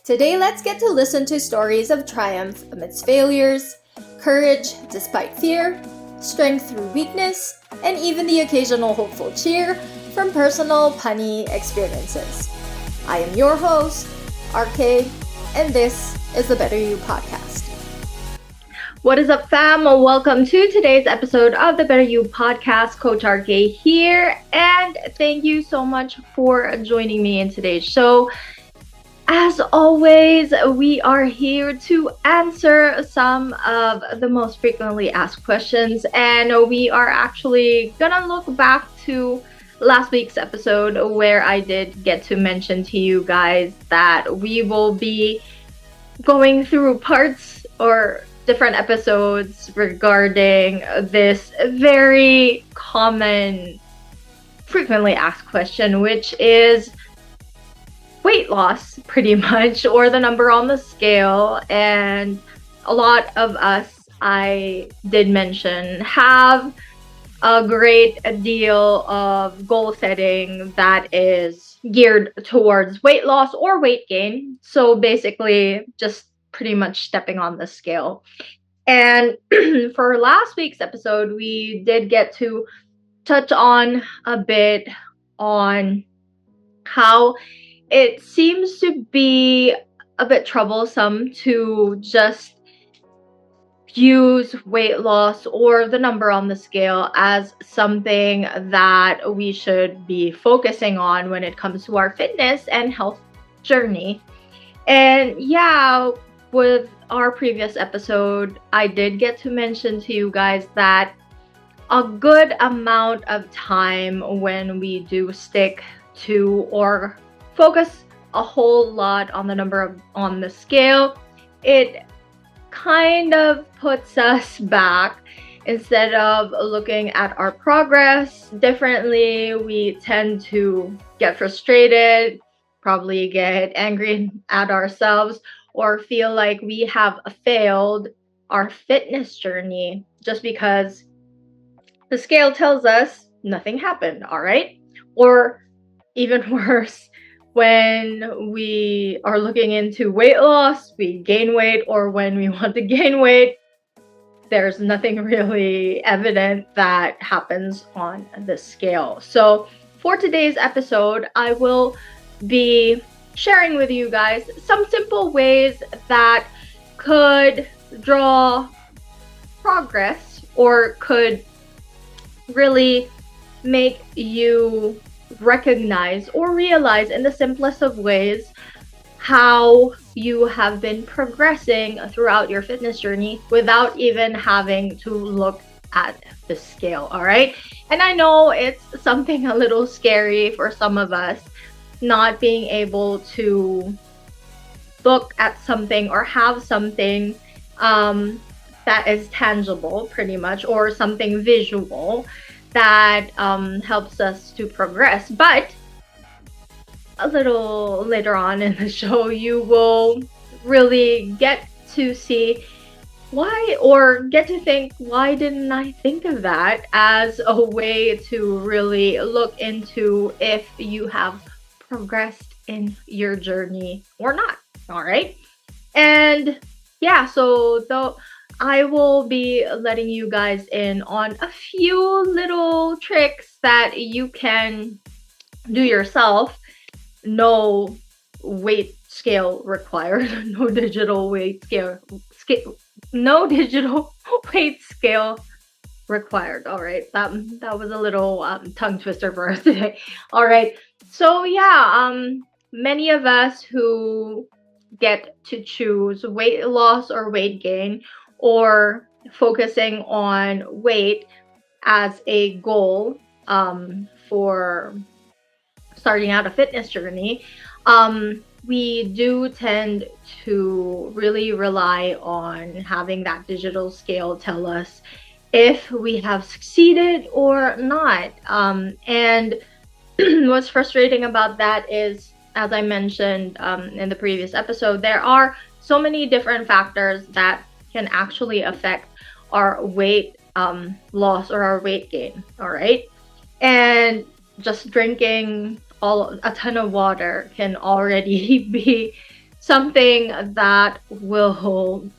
Today, let's get to listen to stories of triumph amidst failures, courage despite fear, strength through weakness, and even the occasional hopeful cheer from personal punny experiences. I am your host, RKaye, and this is the BetterU podcast. What is up, fam? Welcome to today's episode of the BetterU podcast. Coach RKaye here, and thank you so much for joining me in today's show. As always, we are here to answer some of the most frequently asked questions, and we are actually gonna look back to last week's episode where I did get to mention to you guys that we will be going through parts or different episodes regarding this very common, frequently asked question, which is weight loss, pretty much, or the number on the scale. And a lot of us, I did mention, have a great deal of goal setting that is geared towards weight loss or weight gain. So basically, just pretty much stepping on the scale. And for last week's episode, we did get to touch on a bit on how it seems to be a bit troublesome to just use weight loss or the number on the scale as something that we should be focusing on when it comes to our fitness and health journey. And yeah, with our previous episode, I did get to mention to you guys that a good amount of time when we do stick to or focus a whole lot on the number on the scale, it kind of puts us back. Instead of looking at our progress differently, we tend to get frustrated, probably get angry at ourselves, or feel like we have failed our fitness journey just because the scale tells us nothing happened, all right? Or even worse, when we are looking into weight loss, we gain weight, or when we want to gain weight, there's nothing really evident that happens on the scale. So for today's episode, I will be sharing with you guys some simple ways that could draw progress or could really make you recognize or realize in the simplest of ways how you have been progressing throughout your fitness journey without even having to look at the scale, all right? And I know it's something a little scary for some of us, not being able to look at something or have something that is tangible, pretty much, or something visual that helps us to progress. But a little later on in the show, you will really get to see why, or get to think, why didn't I think of that, as a way to really look into if you have progressed in your journey or not. All right. And yeah, so though I will be letting you guys in on a few little tricks that you can do yourself. No weight scale required. No digital weight scale. No digital weight scale required. All right. That was a little tongue twister for us today. All right. So yeah, many of us who get to choose weight loss or weight gain, or focusing on weight as a goal for starting out a fitness journey, we do tend to really rely on having that digital scale tell us if we have succeeded or not. And what's frustrating about that is, as I mentioned in the previous episode, there are so many different factors that can actually affect our weight loss or our weight gain, all right? And just drinking a ton of water can already be something that will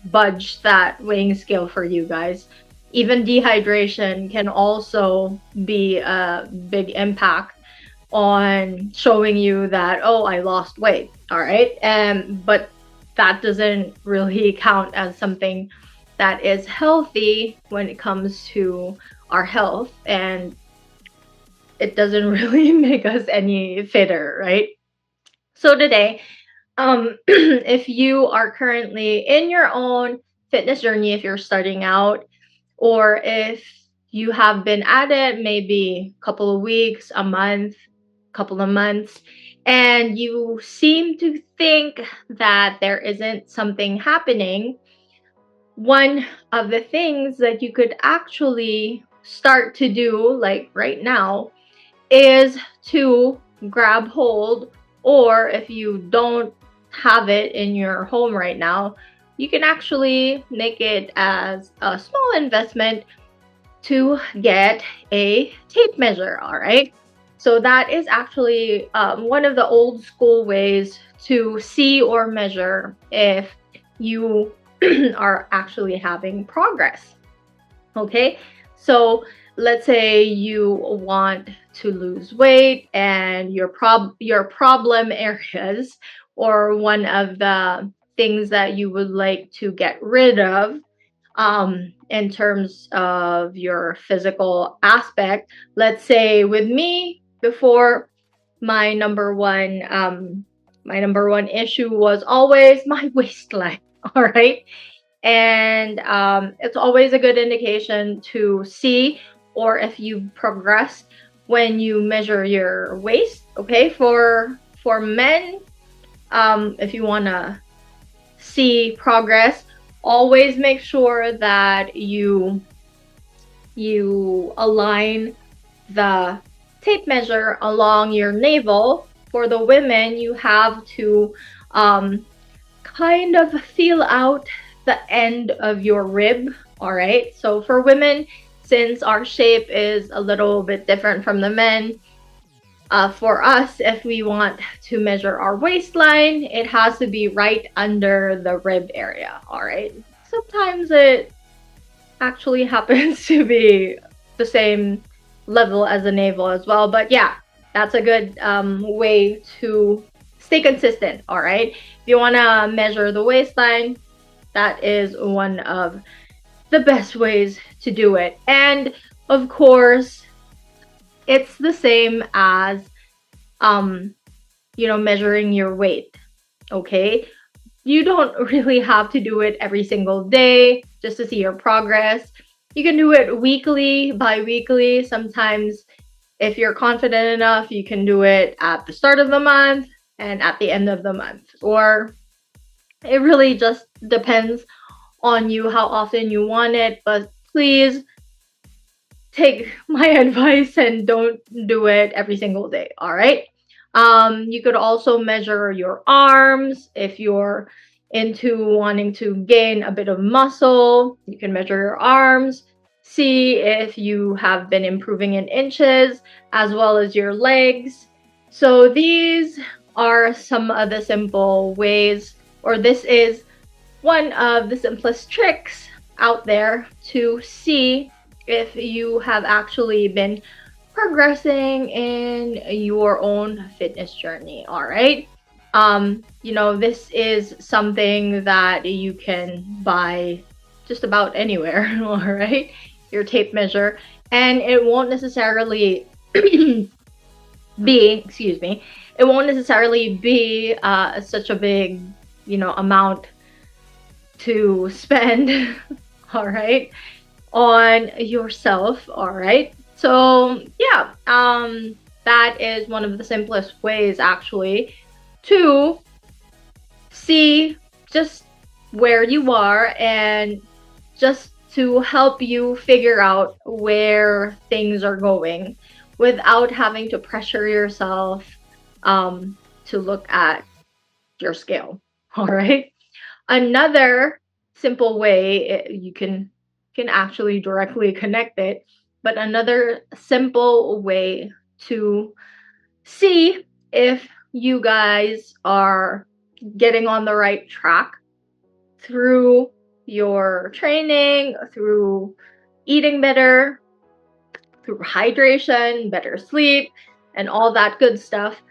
budge that weighing scale for you guys. Even dehydration can also be a big impact on showing you that, oh, I lost weight. All right. But that doesn't really count as something that is healthy when it comes to our health, and it doesn't really make us any fitter, right? So today, if you are currently in your own fitness journey, if you're starting out, or if you have been at it maybe a couple of weeks, a month, couple of months, and you seem to think that there isn't something happening, one of the things that you could actually start to do, like right now, is to grab hold, or if you don't have it in your home right now, you can actually make it as a small investment to get a tape measure. All right. So that is actually one of the old school ways to see or measure if you are actually having progress. Okay. So let's say you want to lose weight, and your problem areas, or one of the things that you would like to get rid of in terms of your physical aspect. Let's say with me, before, my number one issue was always my waistline. All right. And it's always a good indication to see, or if you progress, when you measure your waist. Okay. For men, if you want to see progress, always make sure that you align the tape measure along your navel. For the women, you have to kind of feel out the end of your rib. All right. So for women, since our shape is a little bit different from the men, for us, if we want to measure our waistline, it has to be right under the rib area. All right. Sometimes it actually happens to be the same level as the navel as well. But yeah, that's a good way to stay consistent. All right. If you want to measure the waistline, that is one of the best ways to do it. And of course, it's the same as measuring your weight. Okay. You don't really have to do it every single day just to see your progress. You can do it weekly, bi-weekly. Sometimes, if you're confident enough, you can do it at the start of the month and at the end of the month. Or it really just depends on you how often you want it. But please take my advice and don't do it every single day. All right. You could also measure your arms. If you're into wanting to gain a bit of muscle, you can measure your arms, see if you have been improving in inches, as well as your legs. So these are some of the simple ways, or this is one of the simplest tricks out there to see if you have actually been progressing in your own fitness journey. All right. This is something that you can buy just about anywhere. All right. Your tape measure, and it won't necessarily it won't necessarily be such a big, amount to spend. All right, on yourself. All right. So yeah, that is one of the simplest ways actually to see just where you are, and just to help you figure out where things are going without having to pressure yourself to look at your scale. All right. Another simple way you can actually directly connect it, but another simple way to see if you guys are getting on the right track through your training, through eating better, through hydration, better sleep, and all that good stuff.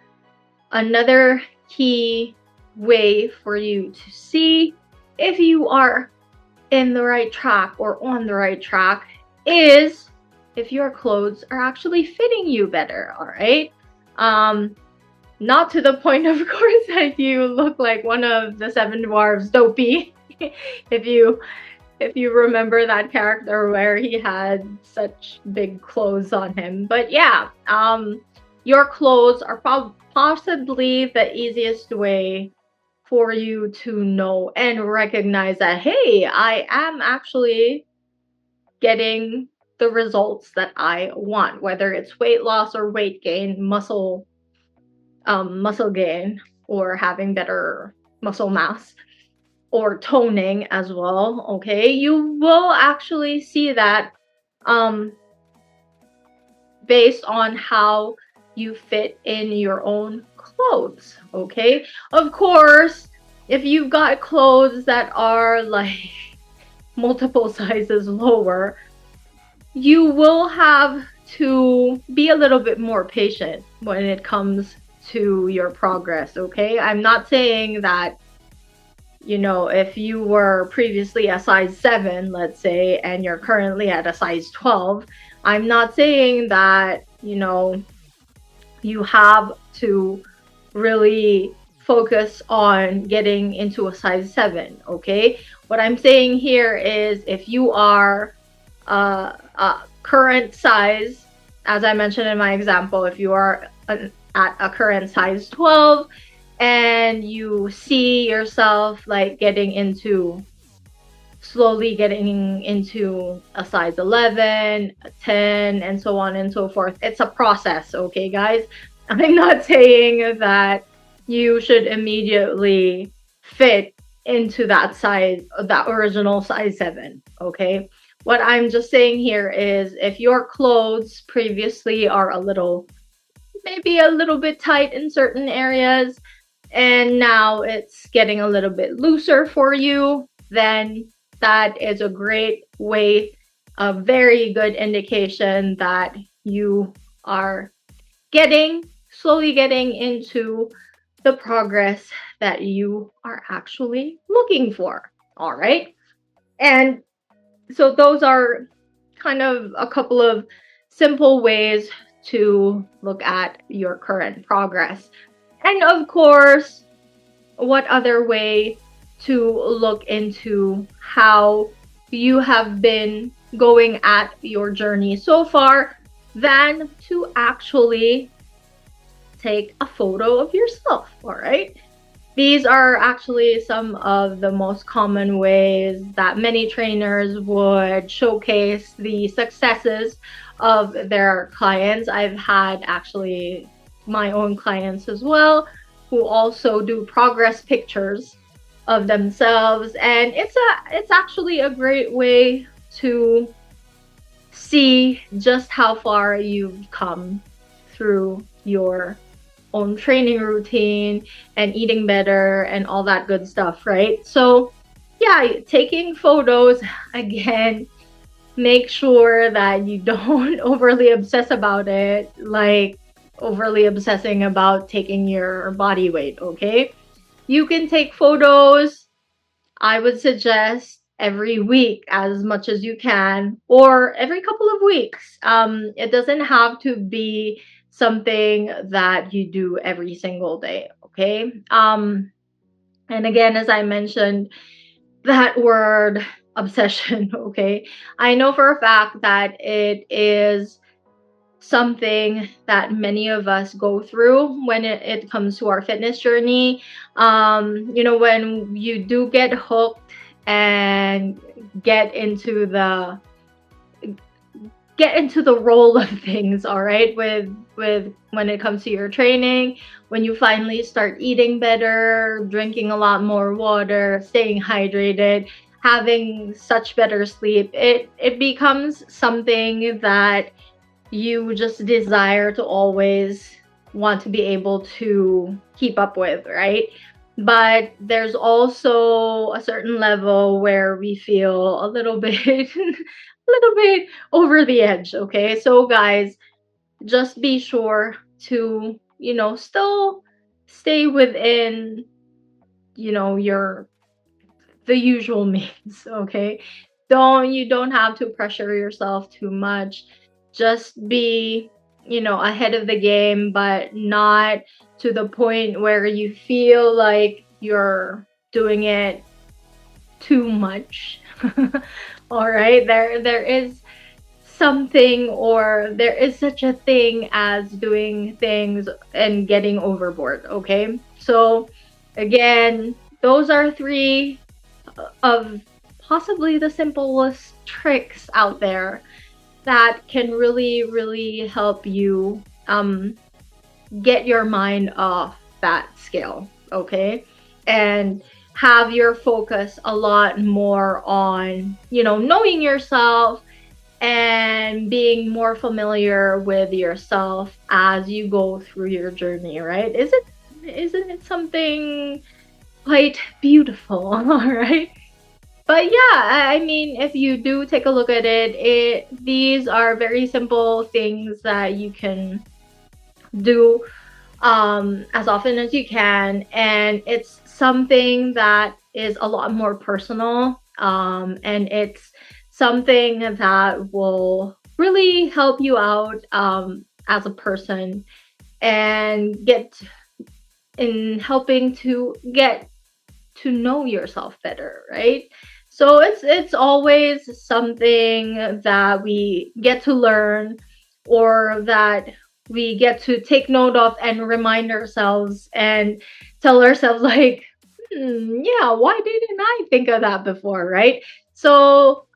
Another key way for you to see if you are in the right track or on the right track is if your clothes are actually fitting you better, all right? Not to the point, of course, that you look like one of the Seven Dwarfs, Dopey, if you remember that character where he had such big clothes on him. But yeah, your clothes are possibly the easiest way for you to know and recognize that, hey, I am actually getting the results that I want, whether it's weight loss or weight gain, muscle gain, or having better muscle mass, or toning as well. Okay, you will actually see that based on how you fit in your own clothes. Okay, of course, if you've got clothes that are like multiple sizes lower, you will have to be a little bit more patient when it comes to your progress. Okay, I'm not saying that, you know, if you were previously a size 7, let's say, and you're currently at a size 12, I'm not saying that, you know, you have to really focus on getting into a size 7, okay? What I'm saying here is if you are a current size, as I mentioned in my example, if you are at a current size 12 and you see yourself like slowly getting into a size 11, a 10, and so on and so forth. It's a process, okay, guys? I'm not saying that you should immediately fit into that size, that original size 7, okay? What I'm just saying here is if your clothes previously are maybe a little bit tight in certain areas, and now it's getting a little bit looser for you, then that is a great way, a very good indication that you are slowly getting into the progress that you are actually looking for. All right. And so those are kind of a couple of simple ways to look at your current progress. And of course, what other way to look into how you have been going at your journey so far than to actually take a photo of yourself, all right? These are actually some of the most common ways that many trainers would showcase the successes of their clients. I've had actually my own clients as well who also do progress pictures of themselves, and it's actually a great way to see just how far you've come through your own training routine and eating better and all that good stuff, right? So yeah, taking photos, again, make sure that you don't overly obsess about it, like overly obsessing about taking your body weight, okay? You can take photos, I would suggest every week as much as you can, or every couple of weeks. It doesn't have to be something that you do every single day, okay? And again, as I mentioned, that word obsession, okay? I know for a fact that it is something that many of us go through when it comes to our fitness journey. You know, when you do get hooked and get into the role of things, all right, with when it comes to your training, when you finally start eating better, drinking a lot more water, staying hydrated, having such better sleep, it becomes something that you just desire to always want to be able to keep up with, right? but there's also a certain level where we feel a little bit a little bit over the edge. Okay, so guys, just be sure to, still stay within, your the usual means. Okay, you don't have to pressure yourself too much. Just be, ahead of the game, but not to the point where you feel like you're doing it too much. All right, there is something, or there is such a thing as doing things and getting overboard. Okay, so again, those are three of possibly the simplest tricks out there that can really, really help you get your mind off that scale. Okay, and have your focus a lot more on, knowing yourself and being more familiar with yourself as you go through your journey, right? Isn't it something quite beautiful? All right. But yeah, I mean, if you do take a look at these are very simple things that you can do as often as you can, and it's something that is a lot more personal, and it's something that will really help you out as a person, and get in helping to get to know yourself better, right? So it's always something that we get to learn, or that we get to take note of and remind ourselves and tell ourselves like, yeah, why didn't I think of that before, right? So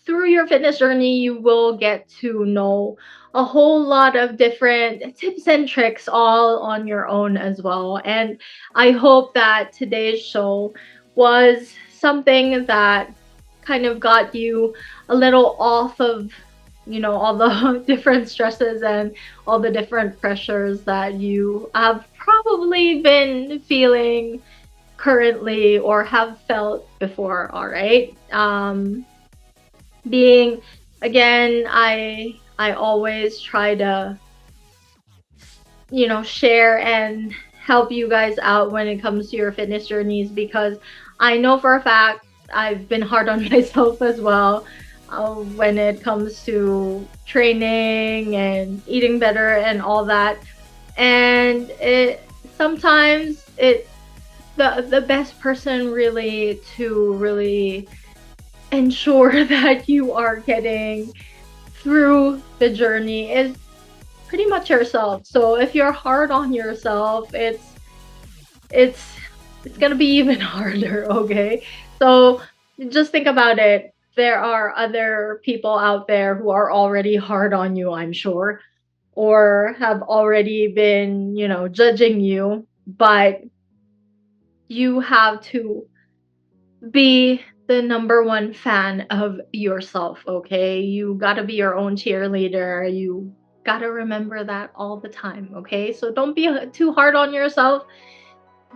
through your fitness journey, you will get to know a whole lot of different tips and tricks all on your own as well. And I hope that today's show was something that kind of got you a little off of, all the different stresses and all the different pressures that you have probably been feeling currently or have felt before. All right. Being again, I always try to, share and help you guys out when it comes to your fitness journeys, because I know for a fact I've been hard on myself as well when it comes to training and eating better and all that. And it sometimes it the best person really to really ensure that you are getting through the journey is pretty much yourself. So if you're hard on yourself, it's gonna be even harder. Okay, so just think about it. There are other people out there who are already hard on you, I'm sure, or have already been, judging you, but you have to be the number one fan of yourself. Okay, you got to be your own cheerleader. You got to remember that all the time. Okay, so don't be too hard on yourself.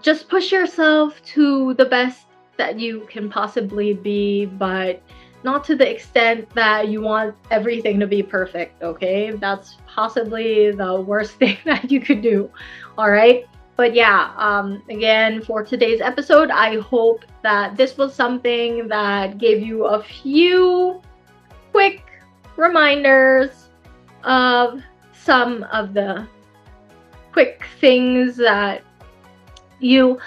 Just push yourself to the best that you can possibly be, but not to the extent that you want everything to be perfect. Okay, that's possibly the worst thing that you could do. All right. But yeah, again, for today's episode, I hope that this was something that gave you a few quick reminders of some of the quick things that you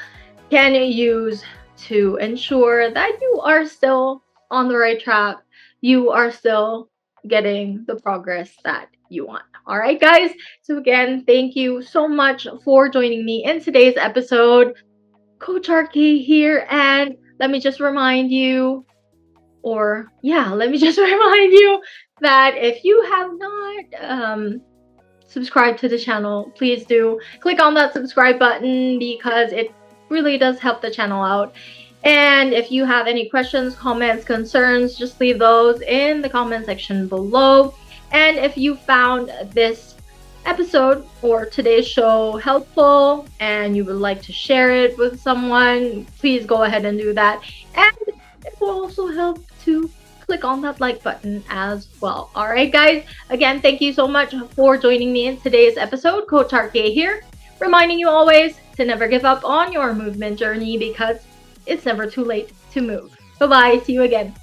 can use to ensure that you are still on the right track. You are still getting the progress that you want. All right, guys. So again, thank you so much for joining me in today's episode. Coach RKaye here, and let me just remind you that if you have not subscribed to the channel, please do click on that subscribe button, because it really does help the channel out. And if you have any questions, comments, concerns, just leave those in the comment section below. And if you found this episode or today's show helpful and you would like to share it with someone, please go ahead and do that. And it will also help to click on that like button as well. All right, guys. Again, thank you so much for joining me in today's episode. Coach RKaye here, reminding you always to never give up on your movement journey because it's never too late to move. Bye-bye. See you again.